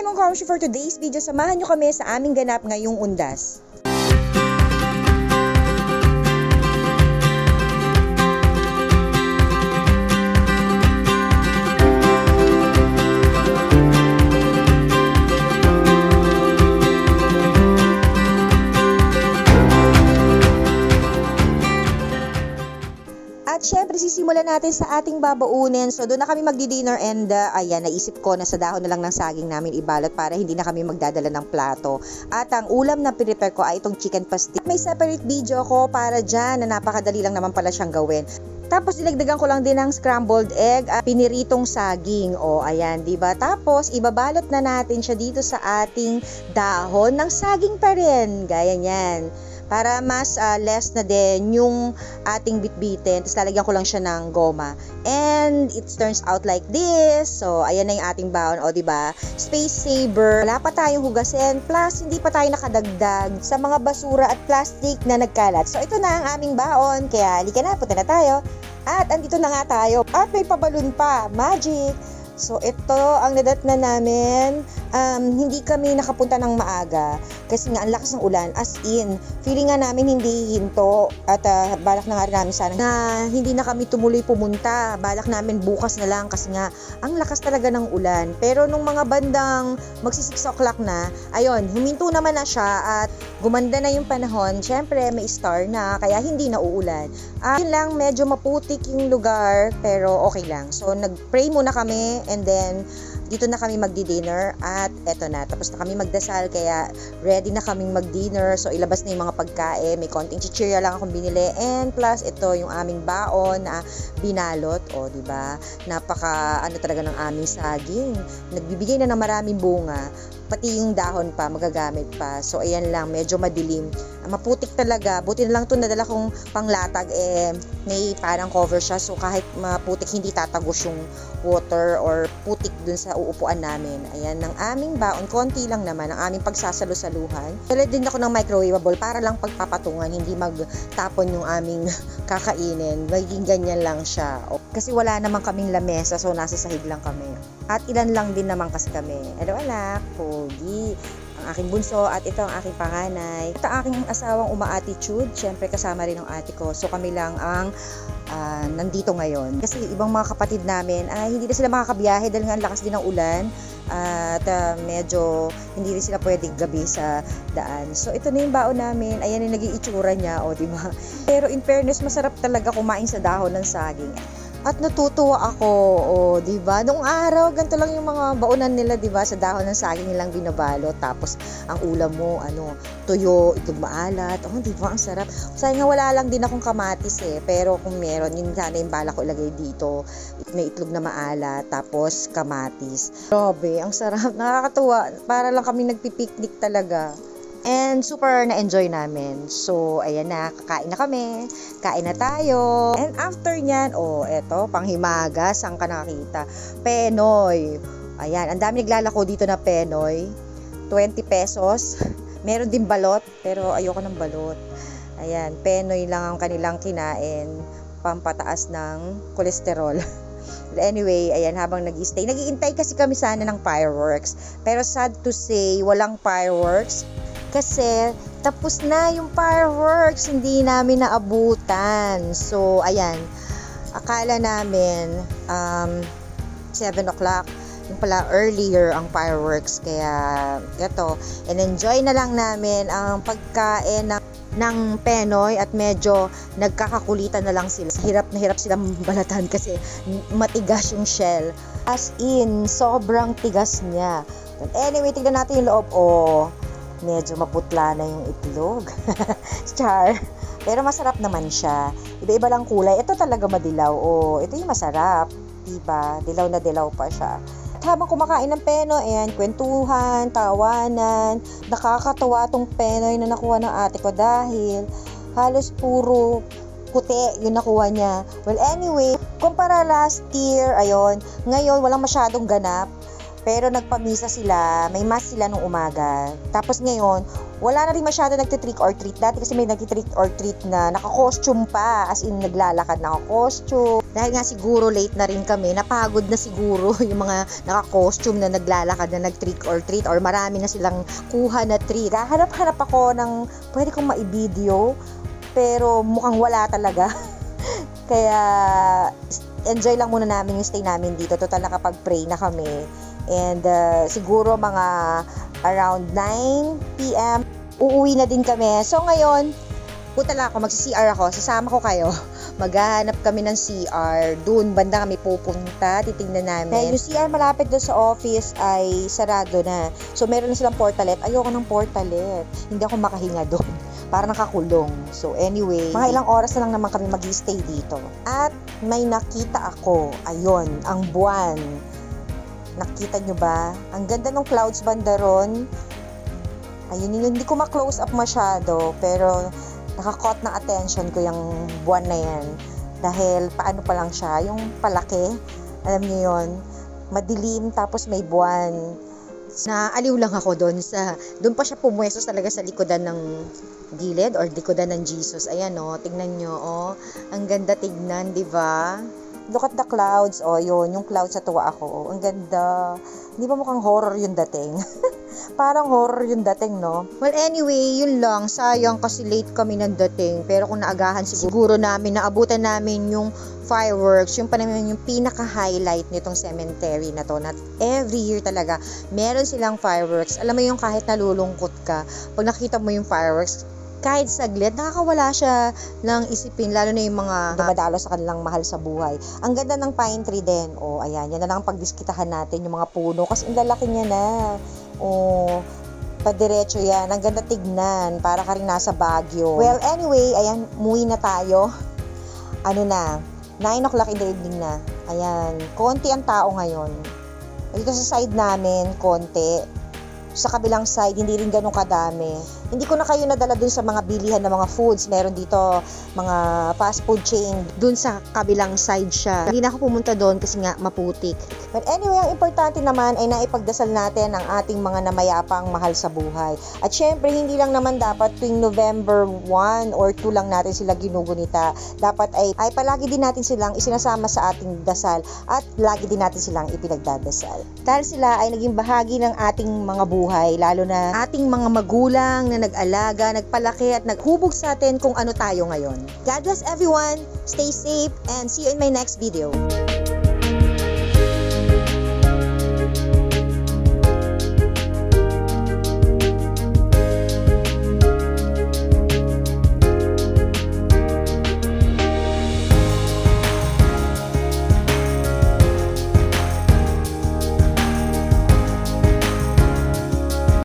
Hi mga Kamshi, for today's video, samahan nyo kami sa aming ganap ngayong undas. At syempre, sisimulan natin sa ating babaunin. So, doon na kami magdi-dinner and ayan, naisip ko na sa dahon na lang ng saging namin ibalot para hindi na kami magdadala ng plato. At ang ulam na prepare ko ay itong chicken pastil. May separate video ko para dyan na napakadali lang naman pala siyang gawin. Tapos, dinagdagan ko lang din ng scrambled egg at piniritong saging. O, ayan, diba? Tapos, ibabalot na natin siya dito sa ating dahon ng saging pa rin. Gaya niyan. Para mas less na din yung ating bitbitin. Tapos lalagyan ko lang siya ng goma. And it turns out like this. So, ayan na yung ating baon. O, diba? Space saver. Wala pa tayong hugasin. Plus, hindi pa tayo nakadagdag sa mga basura at plastic na nagkalat. So, ito na ang aming baon. Kaya, halika na, punta na tayo. At, andito na nga tayo. At may pabalon pa. Magic! So, ito ang nadat na namin. Hindi kami nakapunta ng maaga kasi nga ang lakas ng ulan. As in, feeling nga namin hindi hinto at balak na nga rin namin sana na hindi na kami tumuloy pumunta. Balak namin bukas na lang kasi nga ang lakas talaga ng ulan. Pero nung mga bandang magsi 6 o'clock na, ayun, huminto naman na siya at gumanda na yung panahon. Syempre, may star na kaya hindi na uulan. Yun lang, medyo maputik yung lugar pero okay lang. So, nag-pray muna kami and then dito na kami magdi-dinner at eto na, tapos na kami magdasal kaya ready na kaming mag-dinner. So ilabas na yung mga pagkain, may konting chichirya lang akong binili and plus ito yung aming baon na binalot, o diba, napaka ano talaga ng aming saging, nagbibigay na ng maraming bunga, pati yung dahon pa magagamit pa. So ayan lang, medyo madilim, maputik talaga, buti na lang to nadala kong panglatag, may parang cover siya, so kahit maputik hindi tatagos yung water or putik dun sa uupuan namin. Ayan, ng aming baon, konti lang naman ang aming pagsasalo-saluhan. Dala din ako ng microwavable para lang pagpapatungan, hindi magtapon yung aming kakainin. Magiging ganyan lang siya. Kasi wala naman kaming lamesa, so nasa sahig lang kami. At ilan lang din naman kasi kami. Hello anak, pogi. Ang aking bunso at ito ang aking panganay. Ito ang aking asawang uma-attitude. Siyempre kasama rin ang ate ko. So kami lang ang nandito ngayon. Kasi ibang mga kapatid namin ay hindi na sila makakabiyahe dahil nga ang lakas din ng ulan. At medyo hindi rin sila pwedeng gabi sa daan. So ito na yung baon namin. Ayan yung naging itsura niya. O, diba? Pero in fairness, masarap talaga kumain sa dahon ng saging. At natutuwa ako, diba? Noong araw, ganito lang yung mga baonan nila, diba? Sa dahon ng saging nilang binabalot. Tapos, ang ulam mo, tuyo, itlog maalat. Diba? Ang sarap. Sayang nga wala lang din akong kamatis Pero kung meron, yun sana yung bala ko ilagay dito. May itlog na maalat, tapos kamatis. Grabe, ang sarap. Nakakatuwa. Para lang kami nagpipiknik talaga. And super na-enjoy namin. So, ayan na, kakain na kami. Kain na tayo. And after nyan, eto, panghimaga, saan ka nakakita? Penoy. Ayan, ang dami naglalako dito na Penoy. 20 pesos. Meron din balot, pero ayoko ng balot. Ayan, Penoy lang ang kanilang kinain. Pampataas ng kolesterol. Anyway, ayan, habang nag-stay, nag-iintay kasi kami sana ng fireworks. Pero sad to say, walang fireworks. Kasi tapos na yung fireworks, hindi namin naabutan. So, ayan, akala namin 7 o'clock, yung pala earlier ang fireworks. Kaya, eto, and-enjoy na lang namin ang pagkain ng Penoy at medyo nagkakakulitan na lang sila. Hirap na hirap silang balatan kasi matigas yung shell. As in, sobrang tigas niya. But anyway, tignan natin yung loob. Medyo maputla na yung itlog. Char. Pero masarap naman siya. Iba-iba lang kulay. Ito talaga madilaw. Ito yung masarap. Diba? Dilaw na dilaw pa siya. At habang kumakain ng Penoy, ayan, kwentuhan, tawanan. Nakakatawa tong Penoy na nakuha ng ate ko dahil halos puro puti yung nakuha niya. Well, anyway, kumpara last year, ayun, ngayon walang masyadong ganap. Pero nagpamisa sila, may mass sila nung umaga. Tapos ngayon, wala na rin masyado nagtitrick or treat. Dati kasi may nagtitrick or treat na naka-costume pa, as in naglalakad naka-costume. Dahil nga siguro late na rin kami, napagod na siguro yung mga naka-costume na naglalakad na nag-trick or treat or marami na silang kuha na treat. Hanap-hanap ako ng pwede kong ma-video, pero mukhang wala talaga. Kaya enjoy lang muna namin yung stay namin dito. Total nakapag-pray na kami. And siguro mga around 9 p.m. uuwi na din kami. So ngayon, punta lang ako, magsi-CR ako, sasama ko kayo. Maghahanap kami ng CR. Doon, banda kami pupunta, titingnan namin. Dahil yung CR malapit doon sa office ay sarado na. So meron na silang portalet. Ayoko ng portalet. Hindi ako makahinga doon. Para nakakulong. So anyway, mga ilang oras na lang naman kami mag-stay dito. At may nakita ako. Ayun, ang buwan. Nakita nyo ba? Ang ganda ng clouds banda ron. Ayun, hindi ko ma-close up masyado, pero nakakot na attention ko yung buwan na yan. Dahil paano pa lang siya, yung palaki, alam niyo yon, madilim tapos may buwan. Naaliw lang ako doon pa siya pumwesto talaga sa likodan ng gilid or likodan ng Jesus. Ayan tingnan nyo, ang ganda tignan, di ba? Look at the clouds. Yun, yung clouds sa tuwa ako. Ang ganda. Hindi ba mukhang horror yung dating? Parang horror yung dating, no? Well, anyway, yun lang. Sayang kasi late kami ng dating. Pero kung naagahan siguro namin, naabutan namin yung fireworks, yung naman yung pinaka-highlight nitong cemetery na to. Na every year talaga, meron silang fireworks. Alam mo yung kahit nalulungkot ka, pag nakita mo yung fireworks, kahit saglit, nakakawala siya ng isipin, lalo na yung mga dumadalo sa kanilang mahal sa buhay. Ang ganda ng pine tree din. Ayan, yan na lang pagdiskitahan natin yung mga puno kasi ang lalaki niya na. Padiretso yan. Ang ganda tignan, para ka rin nasa Baguio. Well, anyway, ayan, umuwi na tayo. 9 o'clock in the evening na. Ayan, konti ang tao ngayon. Dito sa side namin, konti. Sa kabilang side, hindi rin ganun kadami. Hindi ko na kayo nadala dun sa mga bilihan ng mga foods. Meron dito mga fast food chain. Dun sa kabilang side siya. Hindi na ako pumunta doon kasi nga maputik. But anyway, ang importante naman ay naipagdasal natin ang ating mga namayapang mahal sa buhay. At syempre, hindi lang naman dapat tuwing November 1 or 2 lang natin sila ginugunita. Dapat ay palagi din natin silang isinasama sa ating dasal at lagi din natin silang ipinagdadasal. Dahil sila ay naging bahagi ng ating mga buhay, lalo na ating mga magulang na nag-alaga, nagpalaki at naghubog sa atin kung ano tayo ngayon. God bless everyone, stay safe, and see you in my next video.